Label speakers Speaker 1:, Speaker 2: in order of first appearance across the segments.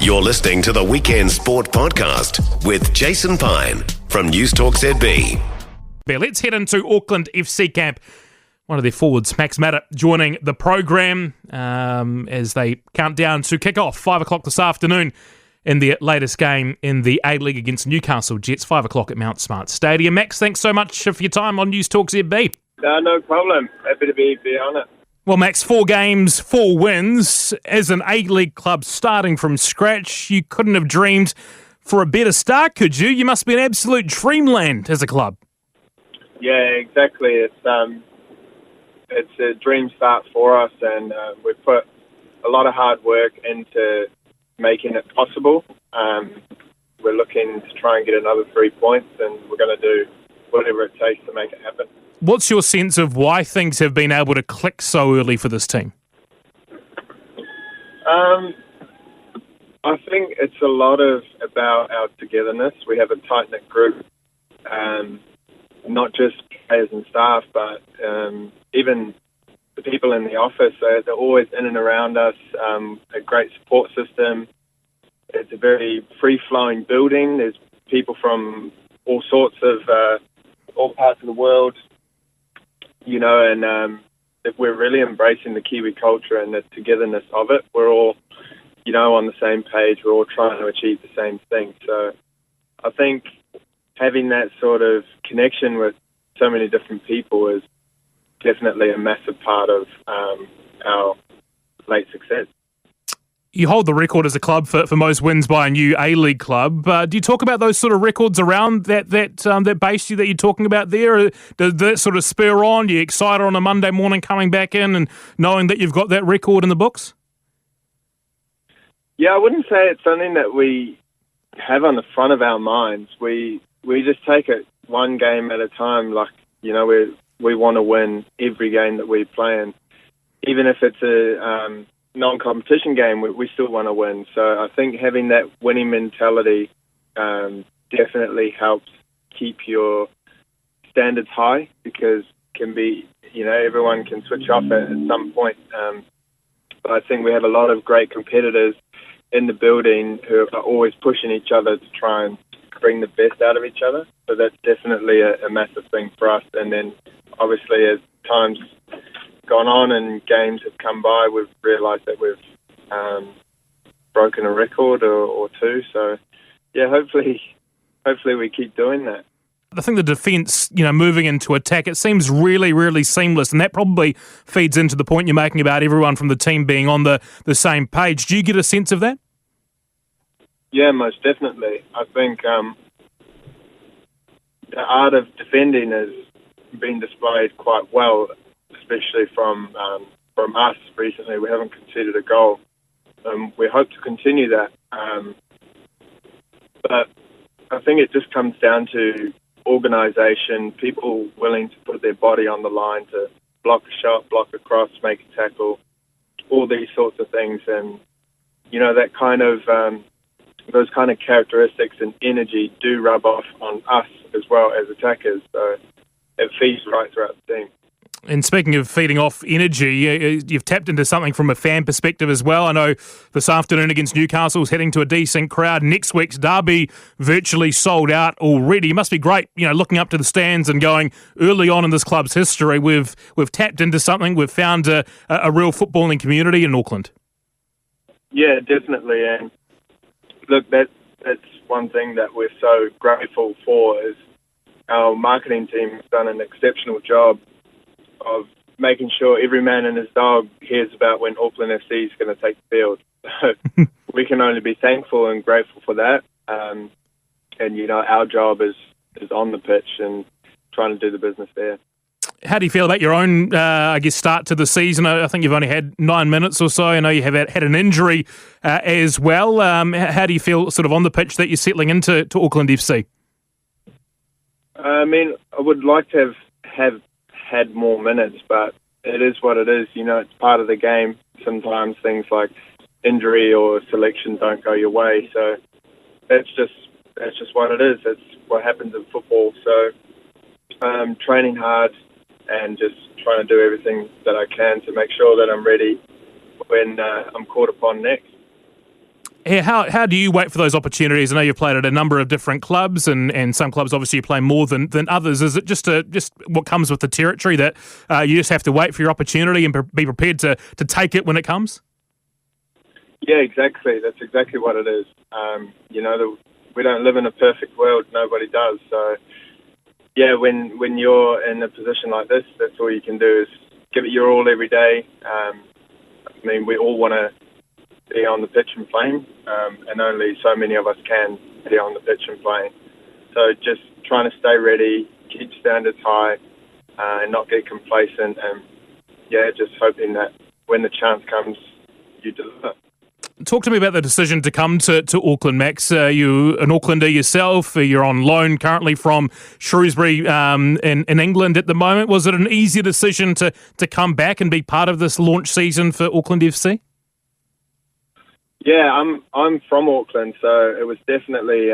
Speaker 1: You're listening to the Weekend Sport Podcast with Jason Pine from News Talk ZB.
Speaker 2: Let's head into Auckland FC camp. One of their forwards, Max Matter, joining the program as they count down to kick off 5 o'clock this afternoon in the latest game in the A-Legue against Newcastle Jets, 5 o'clock at Mount Smart Stadium. Max, thanks so much for your time on News Talk ZB.
Speaker 3: No problem. Happy to be on it.
Speaker 2: Well, Max, 4 games, 4 wins. As an A-League club starting from scratch, you couldn't have dreamed for a better start, could you? You must be in absolute dreamland as a club.
Speaker 3: Yeah, exactly. It's a dream start for us, and we've put a lot of hard work into making it possible. We're looking to try and get another 3 points, and we're going to do whatever it takes to make it happen.
Speaker 2: What's your sense of why things have been able to click so early for this team?
Speaker 3: I think it's a lot about our togetherness. We have a tight-knit group, not just players and staff, but even the people in the office. They're always in and around us, a great support system. It's a very free-flowing building. There's people from all sorts of, all parts of the world, and we're really embracing the Kiwi culture and the togetherness of it. We're all, on the same page. We're all trying to achieve the same thing. So I think having that sort of connection with so many different people is definitely a massive part of our late success.
Speaker 2: You hold the record as a club for most wins by a new A-League club. Do you talk about those sort of records around that base that you're talking about there? Does that sort of spur on? Are you excited on a Monday morning coming back in and knowing that you've got that record in the books?
Speaker 3: Yeah, I wouldn't say it's something that we have on the front of our minds. We just take it one game at a time. Like, we want to win every game that we play in. Even if it's a non-competition game, we still want to win. So I think having that winning mentality definitely helps keep your standards high, because can be, everyone can switch off at some point. But I think we have a lot of great competitors in the building who are always pushing each other to try and bring the best out of each other. So that's definitely a massive thing for us. And then obviously as time's gone on and games have come by, we've realised that we've broken a record or two. So yeah, hopefully we keep doing that.
Speaker 2: I think the defence, moving into attack, it seems really, really seamless, and that probably feeds into the point you're making about everyone from the team being on the same page. Do you get a sense of that?
Speaker 3: Yeah, most definitely. I think the art of defending has been displayed quite well, especially from us recently. We haven't conceded a goal. We hope to continue that. But I think it just comes down to organisation, people willing to put their body on the line to block a shot, block a cross, make a tackle, all these sorts of things. And, that kind of, those kind of characteristics and energy do rub off on us as well as attackers. So it feeds right throughout the team.
Speaker 2: And speaking of feeding off energy, you've tapped into something from a fan perspective as well. I know this afternoon against Newcastle is heading to a decent crowd. Next week's derby virtually sold out already. It must be great, looking up to the stands and going, early on in this club's history, we've tapped into something. We've found a real footballing community in Auckland. Yeah,
Speaker 3: definitely. And look, that's one thing that we're so grateful for is our marketing team has done an exceptional job of making sure every man and his dog hears about when Auckland FC is going to take the field. So we can only be thankful and grateful for that. And, our job is on the pitch and trying to do the business there.
Speaker 2: How do you feel about your own, start to the season? I think you've only had 9 minutes or so. I know you have had an injury as well. How do you feel sort of on the pitch that you're settling into Auckland FC?
Speaker 3: I would like to have had more minutes, but it is what it is. It's part of the game. Sometimes things like injury or selection don't go your way. So that's just what it is. That's what happens in football. So training hard and just trying to do everything that I can to make sure that I'm ready when I'm called upon next.
Speaker 2: How do you wait for those opportunities? I know you've played at a number of different clubs, and some clubs obviously you play more than others. Is it just what comes with the territory that you just have to wait for your opportunity and be prepared to take it when it comes?
Speaker 3: Yeah, exactly. That's exactly what it is. We don't live in a perfect world. Nobody does. So, yeah, when you're in a position like this, that's all you can do is give it your all every day. We all want to be on the pitch and playing, and only so many of us can be on the pitch and playing. So just trying to stay ready, keep standards high, and not get complacent, and just hoping that when the chance comes, you deliver.
Speaker 2: Talk to me about the decision to come to Auckland, Max. You an Aucklander yourself. You're on loan currently from Shrewsbury in England at the moment. Was it an easy decision to come back and be part of this launch season for Auckland FC?
Speaker 3: Yeah, I'm from Auckland, so it was definitely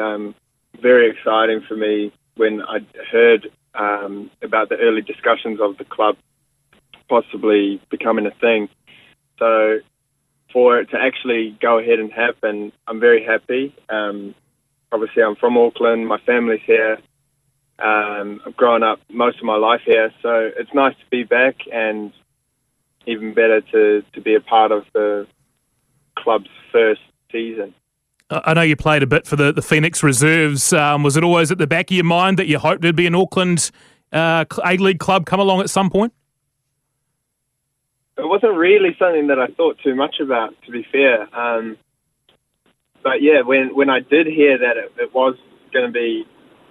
Speaker 3: very exciting for me when I heard about the early discussions of the club possibly becoming a thing. So for it to actually go ahead and happen, I'm very happy. Obviously, I'm from Auckland. My family's here. I've grown up most of my life here, so it's nice to be back, and even better to be a part of the club's first season.
Speaker 2: I know you played a bit for the Phoenix Reserves. Was it always at the back of your mind that you hoped there'd be an Auckland A-League club come along at some point?
Speaker 3: It wasn't really something that I thought too much about, to be fair. But yeah, when I did hear that it was going to be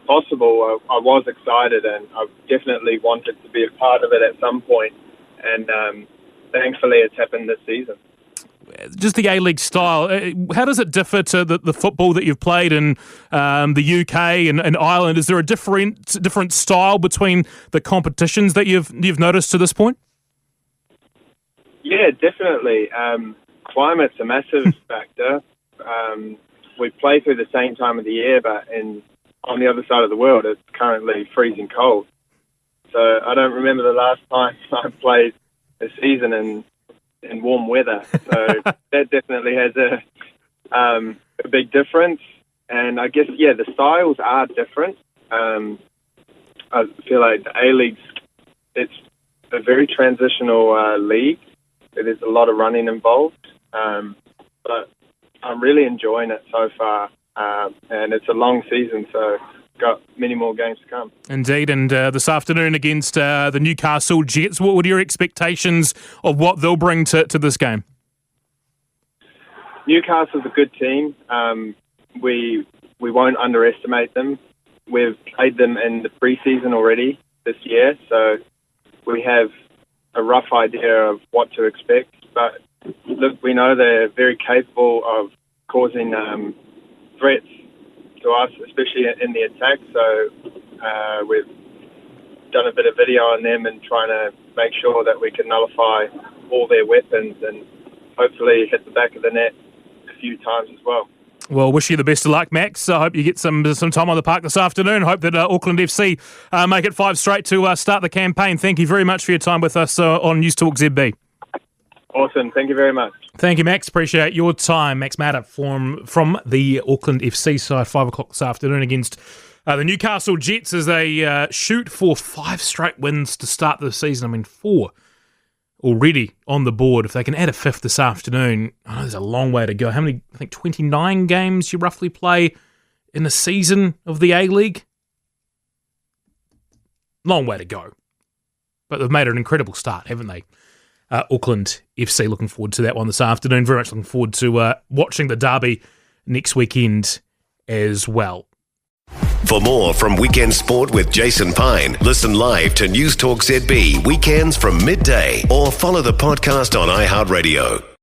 Speaker 3: possible, I was excited, and I definitely wanted to be a part of it at some point. And thankfully, it's happened this season.
Speaker 2: Just the A-League style, how does it differ to the football that you've played in the UK and Ireland? Is there a different style between the competitions that you've noticed to this point?
Speaker 3: Yeah, definitely. Climate's a massive factor. We play through the same time of the year, but on the other side of the world, it's currently freezing cold. So I don't remember the last time I played a season in warm weather. So that definitely has a big difference. And I guess, the styles are different. I feel like the A-League, it's a very transitional league. There's a lot of running involved, but I'm really enjoying it so far, and it's a long season, so got many more games to come.
Speaker 2: Indeed, and this afternoon against the Newcastle Jets, what are your expectations of what they'll bring to this game?
Speaker 3: Newcastle's a good team. We won't underestimate them. We've played them in the pre-season already this year, so we have a rough idea of what to expect. But look, we know they're very capable of causing threats to us, especially in the attack. So we've done a bit of video on them and trying to make sure that we can nullify all their weapons and hopefully hit the back of the net a few times as well.
Speaker 2: Well, wish you the best of luck, Max. I hope you get some time on the park this afternoon. Hope that Auckland FC make it 5 straight to start the campaign. Thank you very much for your time with us on News Talk ZB.
Speaker 3: Awesome. Thank you very much.
Speaker 2: Thank you, Max. Appreciate your time. Max Matter from the Auckland FC side, 5 o'clock this afternoon against the Newcastle Jets as they shoot for 5 straight wins to start the season. 4 already on the board. If they can add a 5th this afternoon, I know there's a long way to go. How many? I think 29 games you roughly play in a season of the A-League. Long way to go. But they've made an incredible start, haven't they? Auckland FC, looking forward to that one this afternoon. Very much looking forward to watching the derby next weekend as well.
Speaker 1: For more from Weekend Sport with Jason Pine, listen live to News Talk ZB weekends from midday or follow the podcast on iHeartRadio.